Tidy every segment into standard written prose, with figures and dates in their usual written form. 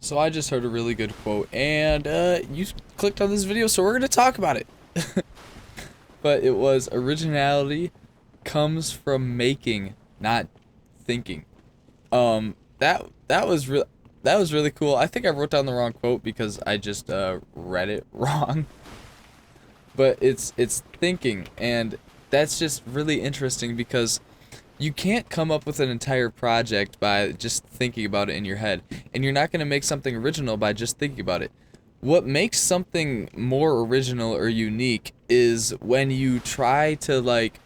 So I just heard a really good quote, and you clicked on this video, so we're gonna talk about it. But it was originality comes from making, not thinking. That was really cool. I think I wrote down the wrong quote because I just read it wrong. But it's thinking, and that's just really interesting because you can't come up with an entire project by just thinking about it in your head, and you're not going to make something original by just thinking about it. What makes something more original or unique is when you try to like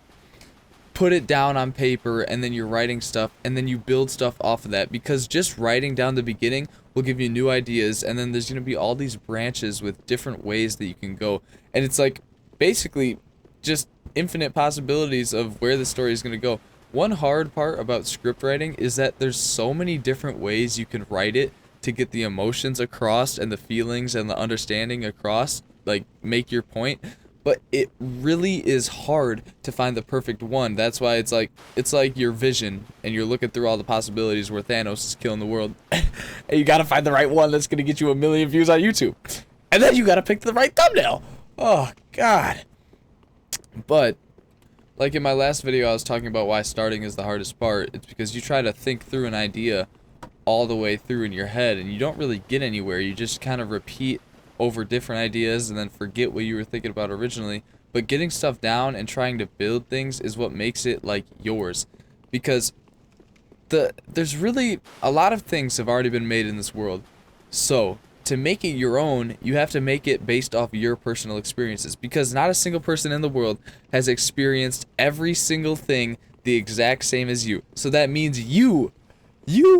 put it down on paper and then you're writing stuff and then you build stuff off of that, because just writing down the beginning will give you new ideas, and then there's going to be all these branches with different ways that you can go, and it's like basically just infinite possibilities of where the story is going to go. One hard part about script writing is that there's so many different ways you can write it to get the emotions across and the feelings and the understanding across, like make your point. But it really is hard to find the perfect one. That's why it's like your vision, and you're looking through all the possibilities where Thanos is killing the world, and you gotta find the right one that's gonna get you 1 million views on YouTube, and then you gotta pick the right thumbnail. Oh God! But like in my last video, I was talking about why starting is the hardest part. It's because you try to think through an idea all the way through in your head, and you don't really get anywhere. You just kind of repeat over different ideas and then forget what you were thinking about originally. But getting stuff down and trying to build things is what makes it like yours, because there's really a lot of things have already been made in this world. So to make it your own, you have to make it based off your personal experiences, because not a single person in the world has experienced every single thing the exact same as you. So that means you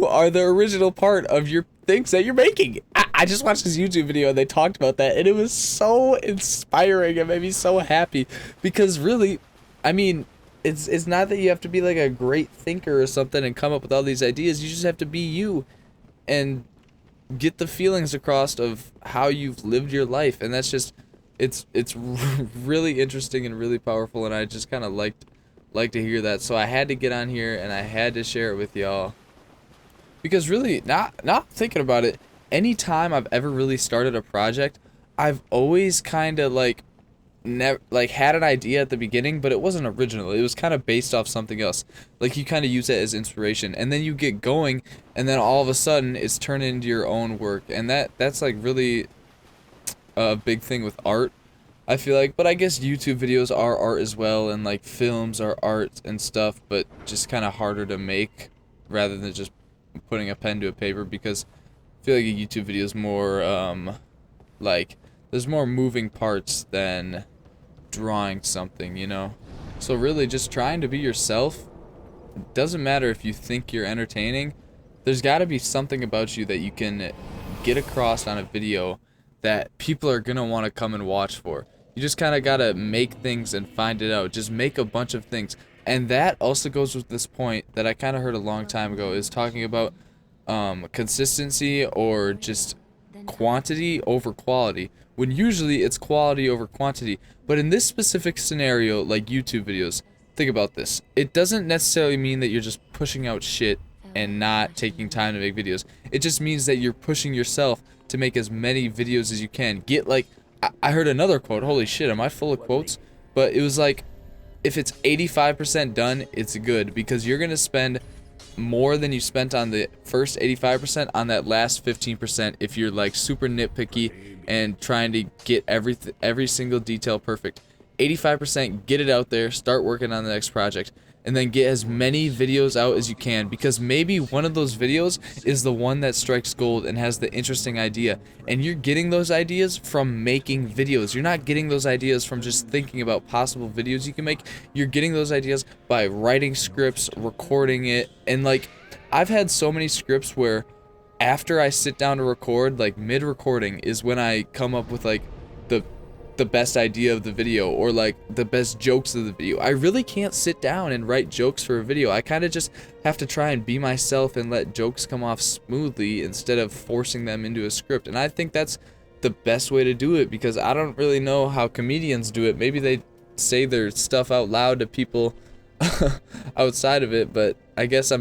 are the original part of your things that you're making. I just watched this YouTube video and they talked about that, and it was so inspiring. It made me so happy, because really, I mean, it's not that you have to be like a great thinker or something and come up with all these ideas. You just have to be you and get the feelings across of how you've lived your life, and that's just it's really interesting and really powerful, and I just kind of like to hear that. So I had to get on here and I had to share it with y'all, because really, not thinking about it, anytime I've ever really started a project, I've always kind of like had an idea at the beginning, but it wasn't original. It was kind of based off something else. Like you kind of use it as inspiration, and then you get going, and then all of a sudden it's turned into your own work, and that's like really a big thing with art, I feel like. But I guess YouTube videos are art as well, and like films are art and stuff, but just kind of harder to make rather than just putting a pen to a paper, because I feel like a YouTube video is more like there's more moving parts than drawing something, you know? So really just trying to be yourself. It doesn't matter if you think you're entertaining. There's got to be something about you that you can get across on a video that people are going to want to come and watch for. You just kind of got to make things and find it out. Just make a bunch of things. And that also goes with this point that I kind of heard a long time ago, is talking about consistency, or just quantity over quality, when usually it's quality over quantity. But in this specific scenario, like YouTube videos, think about this. It doesn't necessarily mean that you're just pushing out shit and not taking time to make videos. It just means that you're pushing yourself to make as many videos as you can. Get like, I heard another quote, holy shit, am I full of quotes? But it was like, if it's 85% done, it's good, because you're gonna spend more than you spent on the first 85% on that last 15% if you're like super nitpicky and trying to get every single detail perfect. 85%, get it out there, start working on the next project, and then get as many videos out as you can, because maybe one of those videos is the one that strikes gold and has the interesting idea, and you're getting those ideas from making videos. You're not getting those ideas from just thinking about possible videos you can make. You're getting those ideas by writing scripts, recording it, and like I've had so many scripts where after I sit down to record, like mid-recording is when I come up with like the best idea of the video, or like the best jokes of the video. I really can't sit down and write jokes for a video. I kind of just have to try and be myself and let jokes come off smoothly instead of forcing them into a script. And I think that's the best way to do it, because I don't really know how comedians do it. Maybe they say their stuff out loud to people outside of it, but I guess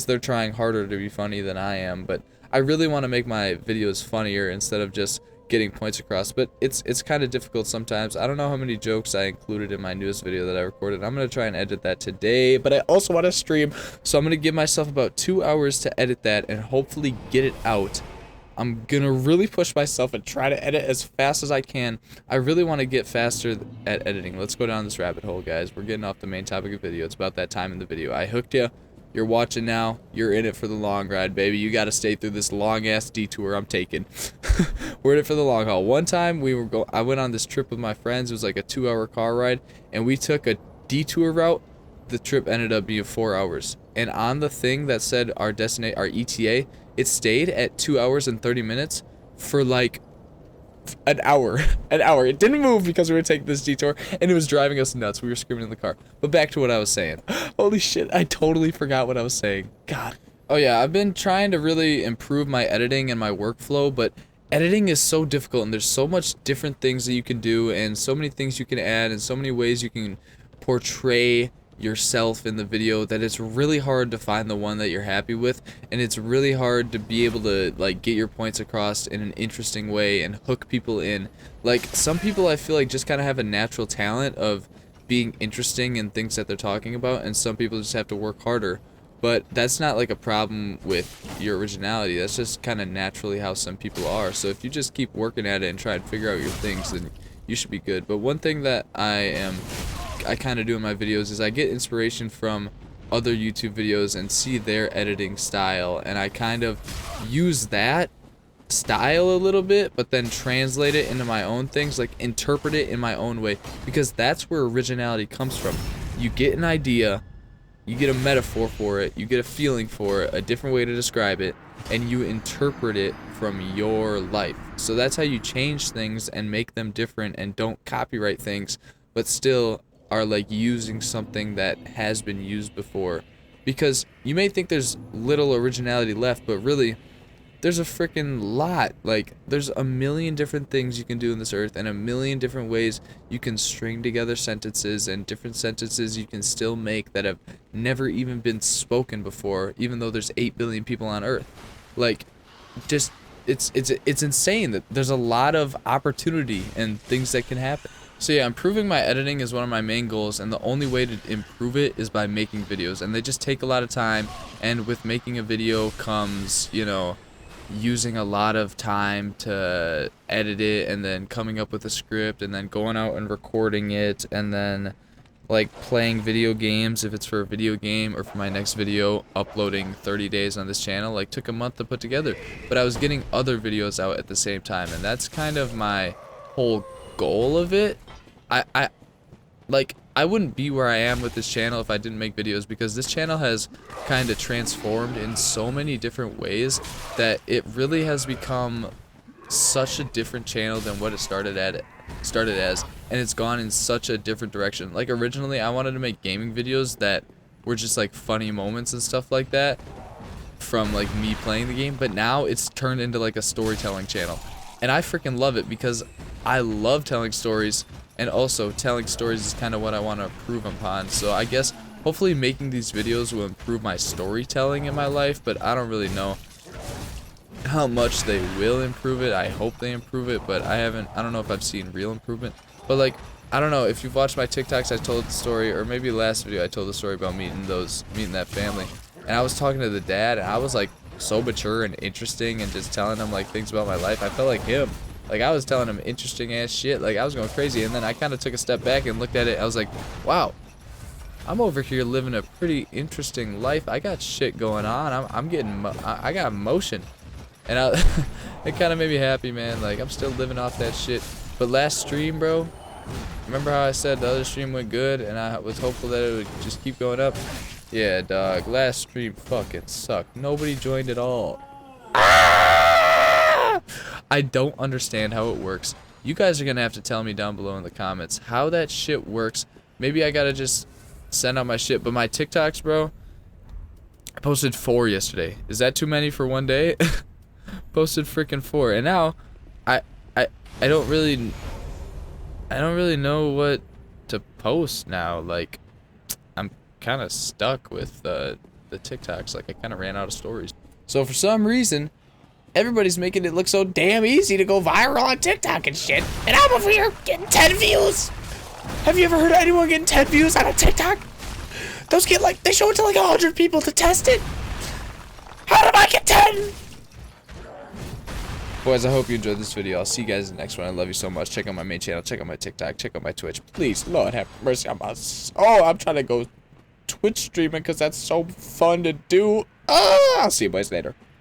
they're trying harder to be funny than I am. But I really want to make my videos funnier instead of just getting points across, but it's kind of difficult sometimes. I don't know how many jokes I included in my newest video that I recorded. I'm gonna try and edit that today, but I also want to stream, so I'm gonna give myself about 2 hours to edit that and hopefully get it out. I'm gonna really push myself and try to edit as fast as I can. I really want to get faster at editing. Let's go down this rabbit hole, guys. We're getting off the main topic of the video. It's about that time in the video. I hooked you. You're watching now. You're in it for the long ride, baby. You got to stay through this long-ass detour I'm taking. We're in it for the long haul. One time, I went on this trip with my friends. It was like a 2-hour car ride, and we took a detour route. The trip ended up being 4 hours. And on the thing that said our ETA, it stayed at 2 hours and 30 minutes for like an hour. An hour. It didn't move because we were taking this detour, and it was driving us nuts. We were screaming in the car. But back to what I was saying. Holy shit, I totally forgot what I was saying. God. Oh yeah, I've been trying to really improve my editing and my workflow, but editing is so difficult, and there's so much different things that you can do, and so many things you can add, and so many ways you can portray yourself in the video that it's really hard to find the one that you're happy with, and it's really hard to be able to like get your points across in an interesting way and hook people in. Like, some people I feel like just kind of have a natural talent of being interesting in things that they're talking about, and some people just have to work harder. But that's not like a problem with your originality. That's just kind of naturally how some people are. So if you just keep working at it and try and figure out your things, then you should be good. But one thing that I kind of do in my videos is I get inspiration from other YouTube videos and see their editing style, and I kind of use that style a little bit, but then translate it into my own things, like interpret it in my own way, because that's where originality comes from. You get an idea, you get a metaphor for it, you get a feeling for it, a different way to describe it, and you interpret it from your life. So that's how you change things and make them different, and don't copyright things, but still are like using something that has been used before. Because you may think there's little originality left, but really there's a freaking lot. Like, there's a million different things you can do in this earth, and a million different ways you can string together sentences, and different sentences you can still make that have never even been spoken before, even though there's 8 billion people on earth. Like, just it's insane that there's a lot of opportunity and things that can happen. So yeah, improving my editing is one of my main goals, and the only way to improve it is by making videos, and they just take a lot of time, and with making a video comes, you know, using a lot of time to edit it, and then coming up with a script, and then going out and recording it, and then like playing video games if it's for a video game, or for my next video, uploading 30 days on this channel, like took a month to put together. But I was getting other videos out at the same time, and that's kind of my whole goal of it. I wouldn't be where I am with this channel if I didn't make videos, because this channel has kind of transformed in so many different ways that it really has become such a different channel than what it started as, and it's gone in such a different direction. Like, originally I wanted to make gaming videos that were just like funny moments and stuff like that from like me playing the game, but now it's turned into like a storytelling channel, and I freaking love it because I love telling stories. And also, telling stories is kind of what I want to improve upon. So I guess hopefully making these videos will improve my storytelling in my life, but I don't really know how much they will improve it. I hope they improve it, but I don't know if I've seen real improvement. But like, I don't know, if you've watched my TikToks, I told the story, or maybe last video I told the story about meeting that family. And I was talking to the dad, and I was like so mature and interesting, and just telling him like things about my life. I felt like him. Like, I was telling him interesting ass shit. Like, I was going crazy, and then I kind of took a step back and looked at it. I was like, wow, I'm over here living a pretty interesting life. I got shit going on. I got emotion, and it kind of made me happy, man. Like, I'm still living off that shit. But last stream, bro, remember how I said the other stream went good, and I was hopeful that it would just keep going up? Yeah, dog. Last stream fucking sucked. Nobody joined at all. I don't understand how it works. You guys are gonna have to tell me down below in the comments how that shit works. Maybe I gotta just send out my shit. But my TikToks, bro, I posted 4 yesterday. Is that too many for one day? Posted freaking 4, and now I don't really know what to post now. Like, I'm kind of stuck with the TikToks. Like, I kind of ran out of stories. So for some reason, everybody's making it look so damn easy to go viral on TikTok and shit. And I'm over here getting 10 views. Have you ever heard of anyone getting 10 views on a TikTok? Those get like, they show it to like 100 people to test it. How did I get 10? Boys, I hope you enjoyed this video. I'll see you guys in the next one. I love you so much. Check out my main channel. Check out my TikTok. Check out my Twitch. Please, Lord, have mercy on us. Oh, I'm trying to go Twitch streaming because that's so fun to do. I'll see you boys later.